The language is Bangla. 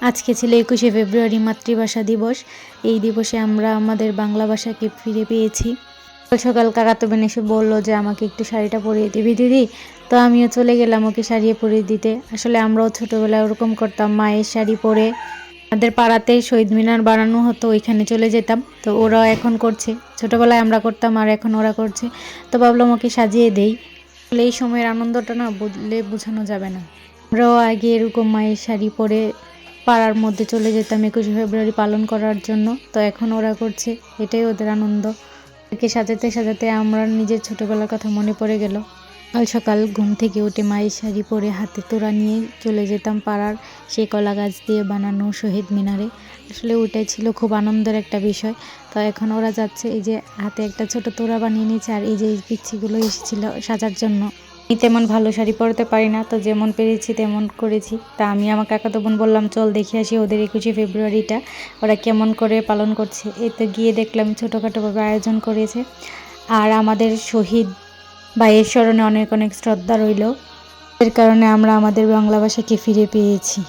আজকে ছিল ২১শে ফেব্রুয়ারি মাতৃভাষা দিবস। এই দিবসে আমরা আমাদের বাংলা ভাষাকে ফিরে পেয়েছি। সকাল কাকাতো বোন এসে বললো যে আমাকে একটু শাড়িটা পরিয়ে দিবি দিদি। তো আমিও চলে গেলাম ওকে শাড়ি পরিয়ে দিতে। আসলে আমরাও ছোটোবেলায় ওরকম করতাম, মায়ের শাড়ি পরে আমাদের পাড়াতে শহীদ মিনার বানানো হতো, ওইখানে চলে যেতাম। তো ওরা এখন করছে, ছোটোবেলায় আমরা করতাম আর এখন ওরা করছে। তো ভাবলাম ওকে সাজিয়ে দেই। আসলে এই সময়ের আনন্দটা না বললে বোঝানো যাবে না। আমরাও আগে এরকম মায়ের শাড়ি পরে পাড়ার মধ্যে চলে যেতাম ২১শে ফেব্রুয়ারি পালন করার জন্য। তো এখন ওরা করছে, এটাই ওদের আনন্দ। ওদেরকে সাজাতে সাজাতে আমরা নিজের ছোটোবেলার কথা মনে পড়ে গেল। সকাল সকাল ঘুম থেকে উঠে মায়ের শাড়ি পরে হাতে তোড়া নিয়ে চলে যেতাম পাড়ার সেই কলা গাছ দিয়ে বানানো শহীদ মিনারে। আসলে ওইটাই ছিল খুব আনন্দের একটা বিষয়। তো এখন ওরা যাচ্ছে, এই যে হাতে একটা ছোট তোড়া বানিয়ে নিয়েছে, আর এই যে এই পিচ্ছিগুলো এসেছিল সাজার জন্য। আমি তেমন ভালো শাড়ি পরতে পারি না, তো যেমন পেরেছি তেমন করেছি। তা আমি আমার কাকাতো বোন বললাম চল দেখে আসি ওদের ২১শে ফেব্রুয়ারিটা ওরা কেমন করে পালন করছে। এতে গিয়ে দেখলাম ছোটোখাটোভাবে আয়োজন করেছে। আর আমাদের শহীদ ভাইয়ের স্মরণে অনেক অনেক শ্রদ্ধা রইল। এর কারণে আমরা আমাদের বাংলা ভাষাকে ফিরে পেয়েছি।